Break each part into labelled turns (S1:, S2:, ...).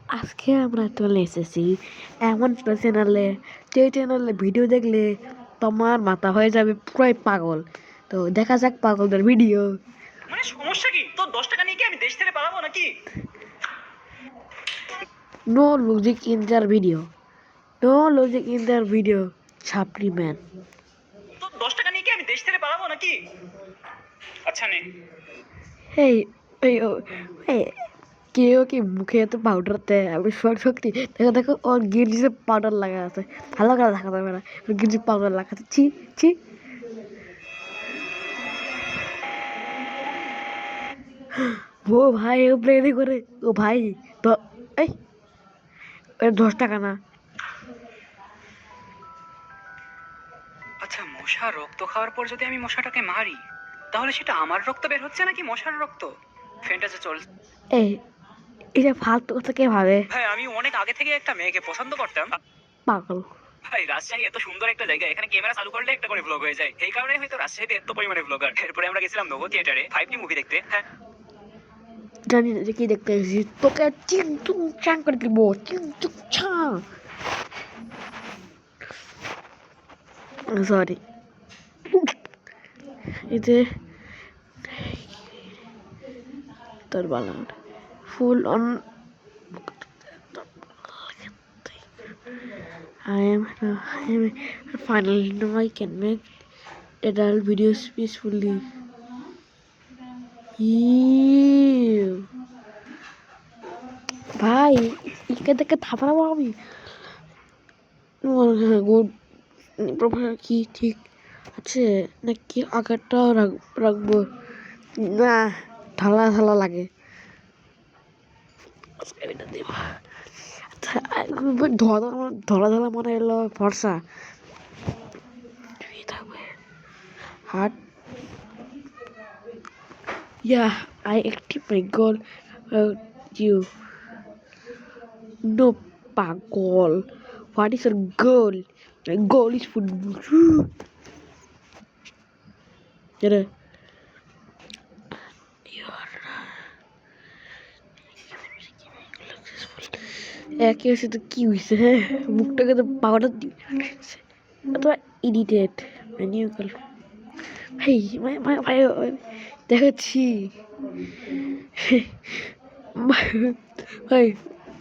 S1: আজকে আমরা চলে এসেছি এমন একটা চ্যানেলে, যে চ্যানেলে ভিডিও দেখলে তোমার মাথা হয়ে যাবে পুরাই পাগল। তো দেখা যাক পাগলদের ভিডিও।
S2: মানে সমস্যা কি? তোর 10 টাকা নিয়ে কি আমি দেশ থেকে পালাবো নাকি?
S1: No logic in their video, no logic in their video. ছাপড়ি ম্যান।
S2: তোর 10 টাকা নিয়ে কি আমি দেশ থেকে পালাবো নাকি? আচ্ছা নে।
S1: এই এই এই কেউ কি মুখে এত পাউডার দেয়? আমি শক্তি দেখো দেখো, ওর গির্জিতে পাউডার লাগা আছে, ভালো করে দেখা যাবে না, ওর গির্জি পাউডার লাগা আছে। ছি ছি। ও ভাই, ও প্লেনে করে, ও ভাই তো এই 10 টাকা না।
S2: আচ্ছা, মশার রক্ত খাওয়ার পর যদি আমি মশাটাকে মারি, তাহলে সেটা আমার রক্ত বের হচ্ছে নাকি মশার রক্ত? ফ্যানটা যে চল।
S1: এই এটা ফালতু কথা কে ভাবে?
S2: ভাই, আমি অনেক আগে থেকে একটা মেয়েকে পছন্দ করতাম।
S1: পাগল।
S2: ভাই, রাজশাহী এত সুন্দর একটা জায়গা, এখানে ক্যামেরা চালু করলে একটা করে ব্লগ হয়ে যায়। এই কারণে হয়তো রাজশাহীতে এত পরিমাণে ব্লগার। এরপরে আমরা গেছিলাম নব থিয়েটারে 5D মুভি দেখতে। হ্যাঁ,
S1: জানি না যে কি দেখতে এসেছি, তোকে চিং চুং চাং করে দিব, চিং চুং চাং। সরি, এতে তোর বালান full on. I am finally now I can make adult videos peacefully. ভাই, একে দেখে থাপড়াবো আমি। গুড প্রফেসর কি ঠিক আছে নাকি? আগেরটাও রাখবো না, ঢালা ঢালা লাগে। আচ্ছা, ধলা ধলা মনে এলো ফর্সা থাকবে হাট। Yeah, I active my goal. You no pagol. What is your goal? My goal is football. Jere. একই হয়েছে তো কি হয়েছে? হ্যাঁ, মুখটাকে তো পাওয়াটা অথবা ইডিটেড ম্যানিউকাল। ভাই ভাই দেখাচ্ছি ভাই,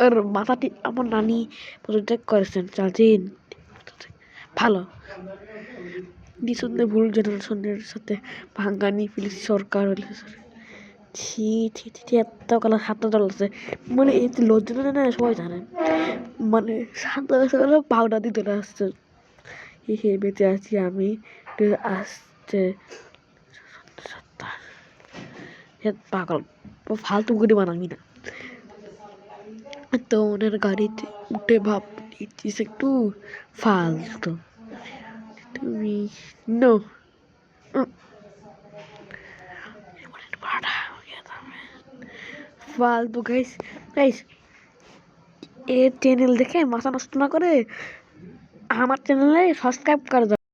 S1: ওর মাথাটি আমার নানি প্রজেক্ট করেছেন, চাচিন ভালো। নিঃসন্দেহে ভুল জেনারেশনের সাথে ভাঙ্গানি পুলিশ সরকার হলে ছি ছি ছি, এত কালা হাতটা চলছে। মানে এতে লজ্জা না, সবাই জানেন। মানে শান্ত পাউডার দিয়ে চলে আসছে। বেঁচে আছি আমি, আসছে পাগল। ফালতু করে বানাবি না। তো ওনার গাড়িতে উঠে ভাব দিচ্ছিস একটু ফালতু তুমি। নো ফালতু গাইস গাইস, এর চ্যানেল দেখে মাথা নষ্ট না করে আমার চ্যানেলে সাবস্ক্রাইব করে দাও।